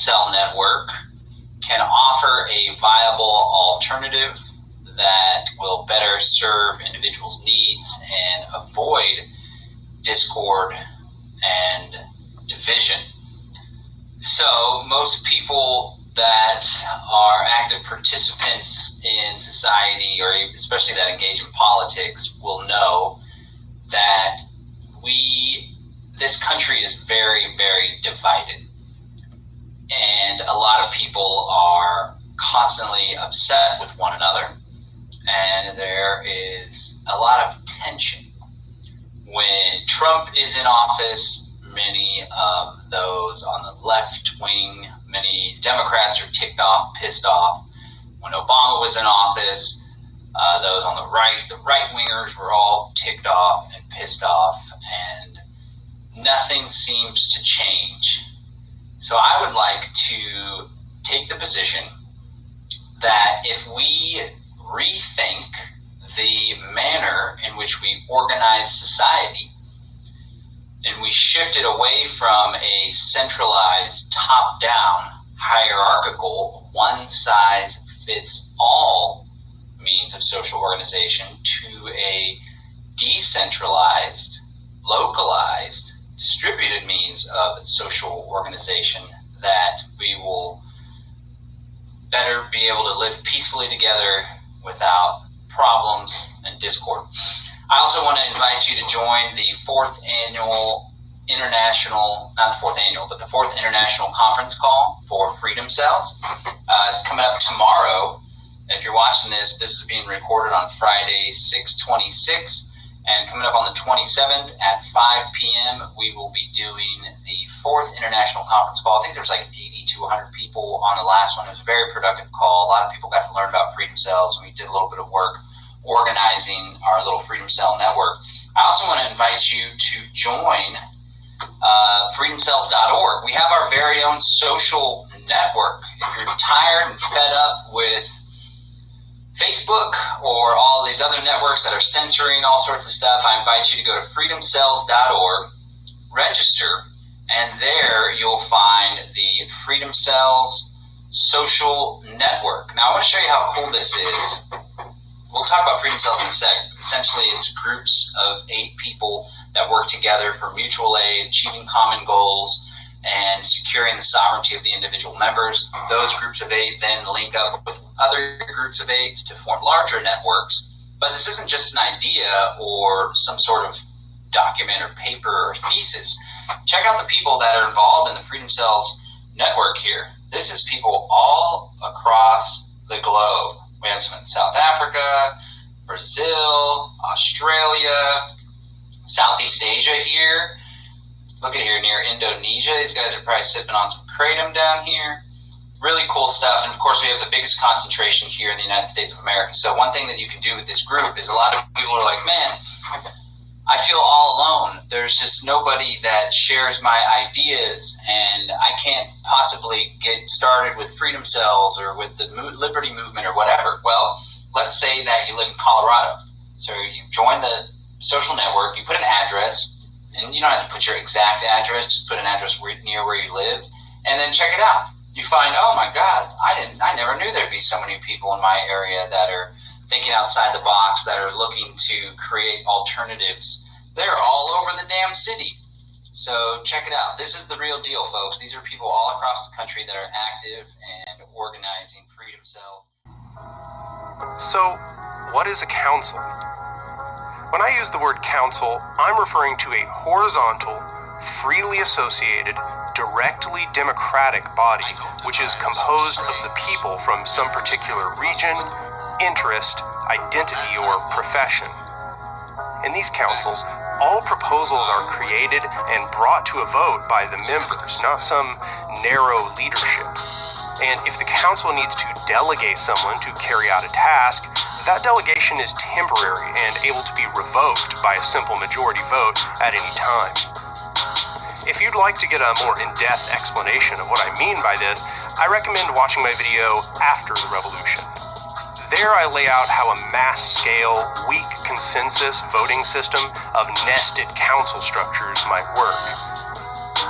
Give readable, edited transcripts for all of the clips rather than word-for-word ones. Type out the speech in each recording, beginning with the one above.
Cell Network can offer a viable alternative that will better serve individuals' needs and avoid discord and division. So most people that are active participants in society, or especially that engage in politics, will know that this country is very, very divided. And a lot of people are constantly upset with one another. And there is a lot of tension. When Trump is in office, many of those on the left wing, many Democrats are ticked off, pissed off. When Obama was in office, those on the right wingers were all ticked off and pissed off, and nothing seems to change. So I would like to take the position that if we rethink the manner in which we organize society, and we shift it away from a centralized, top-down, hierarchical, one-size-fits-all means of social organization to a decentralized, localized, distributed means of social organization, that we will better be able to live peacefully together without problems and discord. I also want to invite you to join the fourth International Conference Call for Freedom Cells. It's coming up tomorrow. If you're watching this is being recorded on Friday, 6/26, and coming up on the 27th at 5 p.m., we will be doing the fourth International Conference Call. I think there's like 80 to 100 people on the last one. It was a very productive call. A lot of people got to learn about Freedom Cells, and we did a little bit of work organizing our little Freedom Cell network. I also want to invite you to join freedomcells.org. We have our very own social network. If you're tired and fed up with Facebook or all these other networks that are censoring all sorts of stuff, I invite you to go to freedomcells.org, register, and there you'll find the Freedom Cells social network. Now I want to show you how cool this is. We'll talk about Freedom Cells in a sec. Essentially, it's groups of 8 people that work together for mutual aid, achieving common goals, and securing the sovereignty of the individual members. Those groups of 8 then link up with other groups of 8 to form larger networks. But this isn't just an idea or some sort of document or paper or thesis. Check out the people that are involved in the Freedom Cells network here. This is people all across the globe. We have some in South Africa, Brazil, Australia, Southeast Asia here. Look at here near Indonesia. These guys are probably sipping on some kratom down here. Really cool stuff. And of course, we have the biggest concentration here in the United States of America. So one thing that you can do with this group is, a lot of people are like, man, I feel all alone. There's just nobody that shares my ideas, and I can't possibly get started with Freedom Cells or with the Liberty Movement or whatever. Well, let's say that you live in Colorado. So you join the social network, you put an address, and you don't have to put your exact address, just put an address near where you live, and then check it out. You find, oh my God, I never knew there'd be so many people in my area that are thinking outside the box, that are looking to create alternatives. They're all over the damn city. So check it out. This is the real deal, folks. These are people all across the country that are active and organizing Freedom Cells. So, what is a council? When I use the word council, I'm referring to a horizontal, freely associated, directly democratic body, which is composed of the people from some particular region, interest, identity, or profession. In these councils, all proposals are created and brought to a vote by the members, not some narrow leadership. And if the council needs to delegate someone to carry out a task, that delegation is temporary and able to be revoked by a simple majority vote at any time. If you'd like to get a more in-depth explanation of what I mean by this, I recommend watching my video After the Revolution. There I lay out how a mass-scale, weak consensus voting system of nested council structures might work.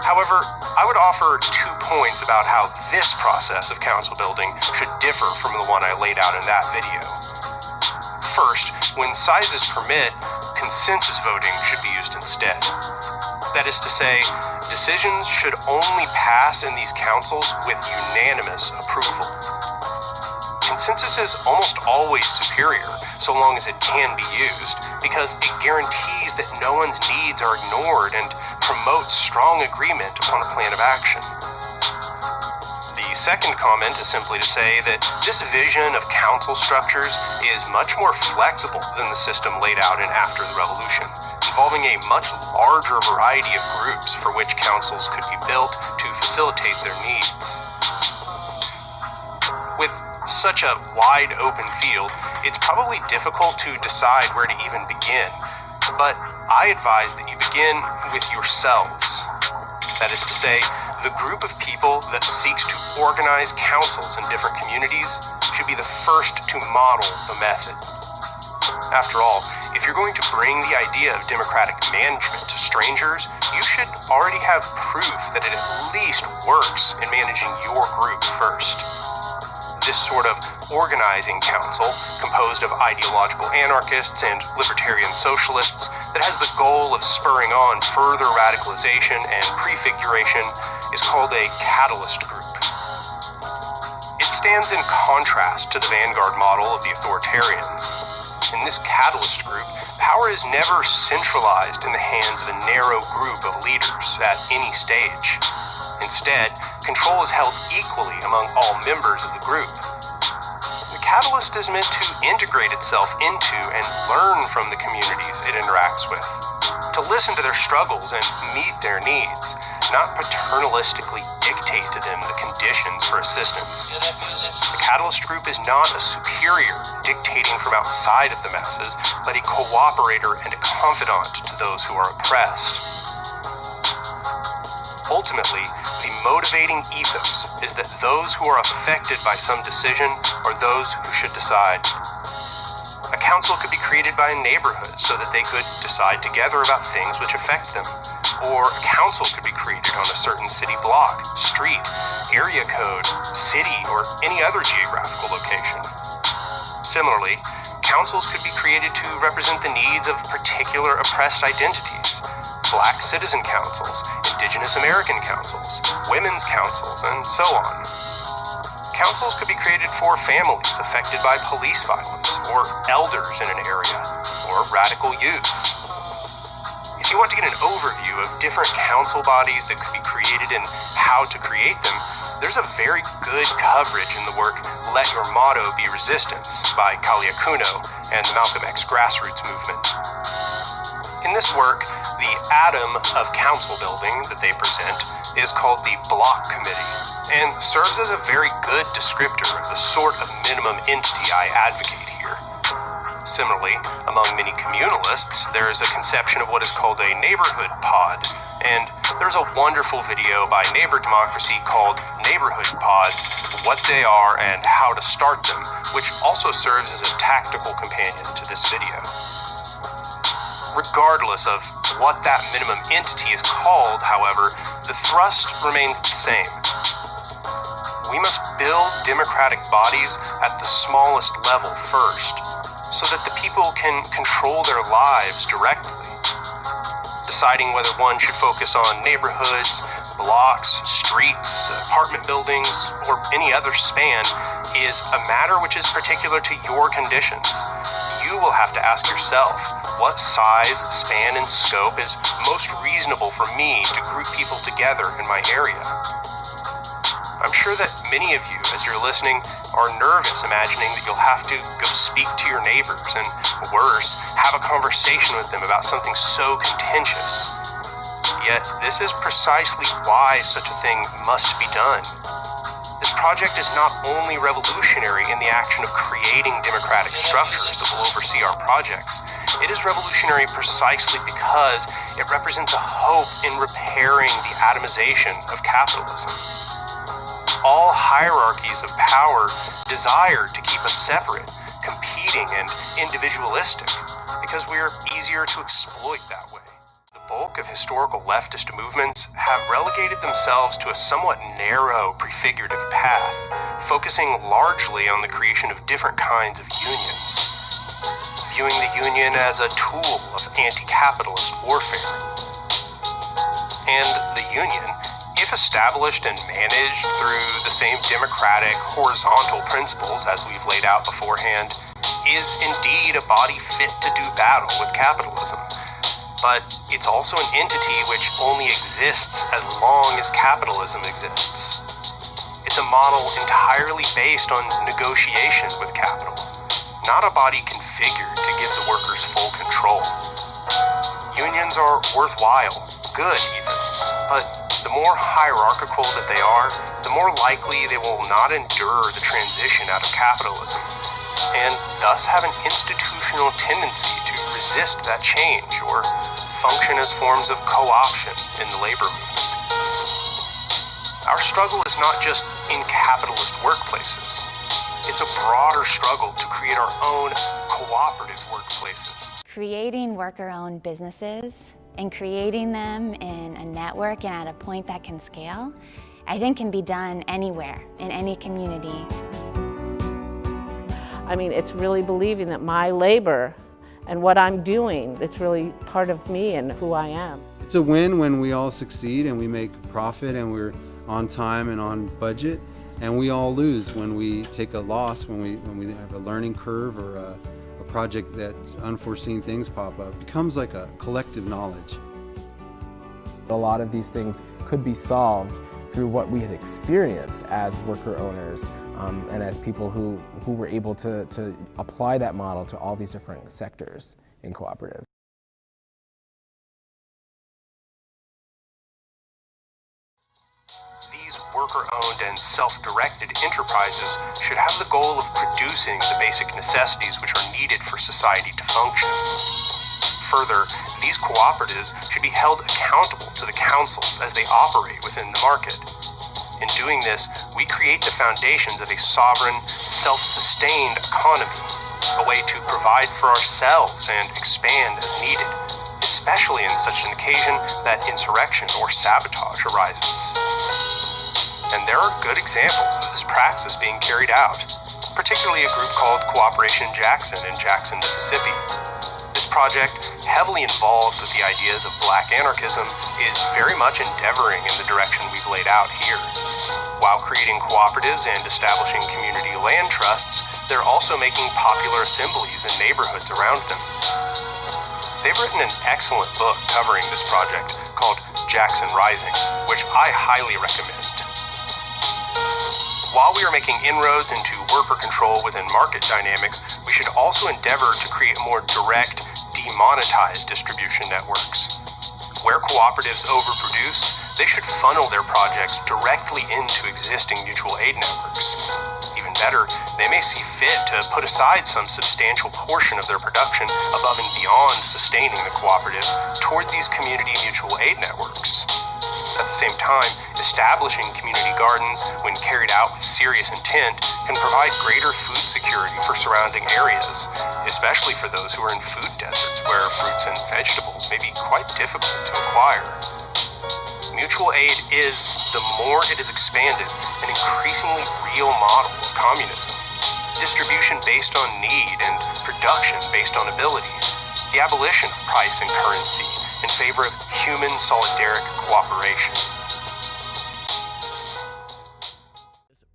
However, I would offer 2 points about how this process of council building should differ from the one I laid out in that video. First, when sizes permit, consensus voting should be used instead. That is to say, decisions should only pass in these councils with unanimous approval. Consensus is almost always superior, so long as it can be used, because it guarantees that no one's needs are ignored and promotes strong agreement upon a plan of action. The second comment is simply to say that this vision of council structures is much more flexible than the system laid out in After the Revolution, involving a much larger variety of groups for which councils could be built to facilitate their needs. With such a wide open field, it's probably difficult to decide where to even begin, but I advise that you begin with yourselves. That is to say, the group of people that seeks to organize councils in different communities should be the first to model the method. After all, if you're going to bring the idea of democratic management to strangers, you should already have proof that it at least works in managing your group first. This sort of organizing council, composed of ideological anarchists and libertarian socialists, that has the goal of spurring on further radicalization and prefiguration, is called a catalyst group. It stands in contrast to the vanguard model of the authoritarians. In this catalyst group, power is never centralized in the hands of a narrow group of leaders at any stage. Instead, control is held equally among all members of the group. The catalyst is meant to integrate itself into and learn from the communities it interacts with, to listen to their struggles and meet their needs, not paternalistically dictate to them the conditions for assistance. The catalyst group is not a superior dictating from outside of the masses, but a cooperator and a confidant to those who are oppressed. Ultimately, the motivating ethos is that those who are affected by some decision are those who should decide. A council could be created by a neighborhood so that they could decide together about things which affect them. Or a council could be created on a certain city block, street, area code, city, or any other geographical location. Similarly, councils could be created to represent the needs of particular oppressed identities. Black citizen councils, Indigenous American councils, women's councils, and so on. Councils could be created for families affected by police violence, or elders in an area, or radical youth. If you want to get an overview of different council bodies that could be created and how to create them, there's a very good coverage in the work Let Your Motto Be Resistance by Kalia Kuno and the Malcolm X grassroots movement. In this work, the atom of council building that they present is called the Block Committee, and serves as a very good descriptor of the sort of minimum entity I advocate here. Similarly, among many communalists, there is a conception of what is called a neighborhood pod, and there's a wonderful video by Neighbor Democracy called Neighborhood Pods, What They Are and How to Start Them, which also serves as a tactical companion to this video. Regardless of what that minimum entity is called, however, the thrust remains the same. We must build democratic bodies at the smallest level first, so that the people can control their lives directly. Deciding whether one should focus on neighborhoods, blocks, streets, apartment buildings, or any other span is a matter which is particular to your conditions. You will have to ask yourself, what size, span, and scope is most reasonable for me to group people together in my area? I'm sure that many of you, as you're listening, are nervous imagining that you'll have to go speak to your neighbors and, worse, have a conversation with them about something so contentious. Yet, this is precisely why such a thing must be done. This project is not only revolutionary in the action of creating democratic structures that will oversee our projects, it is revolutionary precisely because it represents a hope in repairing the atomization of capitalism. All hierarchies of power desire to keep us separate, competing, and individualistic, because we are easier to exploit that way. The bulk bulk of historical leftist movements have relegated themselves to a somewhat narrow prefigurative path, focusing largely on the creation of different kinds of unions, viewing the union as a tool of anti-capitalist warfare. And the union, if established and managed through the same democratic, horizontal principles as we've laid out beforehand, is indeed a body fit to do battle with capitalism. But it's also an entity which only exists as long as capitalism exists. It's a model entirely based on negotiation with capital, not a body configured to give the workers full control. Unions are worthwhile, good even, but the more hierarchical that they are, the more likely they will not endure the transition out of capitalism, and thus have an institutional tendency to resist that change or function as forms of co-option in the labor movement. Our struggle is not just in capitalist workplaces. It's a broader struggle to create our own cooperative workplaces. Creating worker-owned businesses and creating them in a network and at a point that can scale, I think can be done anywhere, in any community. I mean, it's really believing that my labor and what I'm doing, it's really part of me and who I am. It's a win when we all succeed and we make profit and we're on time and on budget, and we all lose when we take a loss, when we have a learning curve or a project that unforeseen things pop up. It becomes like a collective knowledge. A lot of these things could be solved through what we had experienced as worker owners and as people who were able to apply that model to all these different sectors in cooperatives. These worker-owned and self-directed enterprises should have the goal of producing the basic necessities which are needed for society to function. Further, these cooperatives should be held accountable to the councils as they operate within the market. In doing this, we create the foundations of a sovereign, self-sustained economy, a way to provide for ourselves and expand as needed, especially in such an occasion that insurrection or sabotage arises. And there are good examples of this praxis being carried out, particularly a group called Cooperation Jackson in Jackson, Mississippi. This project, heavily involved with the ideas of black anarchism, is very much endeavoring in the direction we've laid out here. While creating cooperatives and establishing community land trusts, they're also making popular assemblies in neighborhoods around them. They've written an excellent book covering this project called Jackson Rising, which I highly recommend. While we are making inroads into worker control within market dynamics, we should also endeavor to create more direct, demonetized distribution networks. Where cooperatives overproduce, they should funnel their projects directly into existing mutual aid networks. Even better, they may see fit to put aside some substantial portion of their production above and beyond sustaining the cooperative toward these community mutual aid networks. At the same time, establishing community gardens, when carried out with serious intent, can provide greater food security for surrounding areas, especially for those who are in food deserts where fruits and vegetables may be quite difficult to acquire. Mutual aid is, the more it is expanded, an increasingly real model of communism. Distribution based on need and production based on ability. The abolition of price and currency in favor of human solidaric cooperation.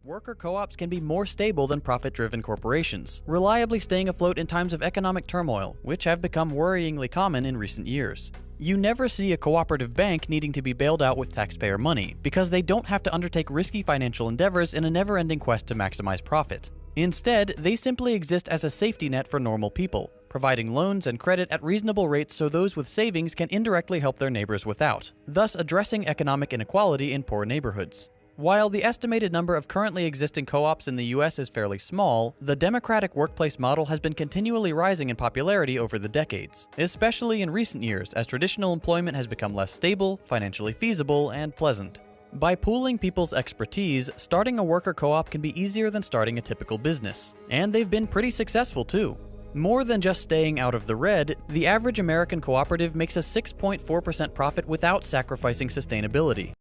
Worker co-ops can be more stable than profit-driven corporations, reliably staying afloat in times of economic turmoil, which have become worryingly common in recent years. You never see a cooperative bank needing to be bailed out with taxpayer money, because they don't have to undertake risky financial endeavors in a never-ending quest to maximize profit. Instead, they simply exist as a safety net for normal people, providing loans and credit at reasonable rates so those with savings can indirectly help their neighbors without, thus addressing economic inequality in poor neighborhoods. While the estimated number of currently existing co-ops in the US is fairly small, the democratic workplace model has been continually rising in popularity over the decades, especially in recent years as traditional employment has become less stable, financially feasible, and pleasant. By pooling people's expertise, starting a worker co-op can be easier than starting a typical business, and they've been pretty successful too. More than just staying out of the red, the average American cooperative makes a 6.4% profit without sacrificing sustainability.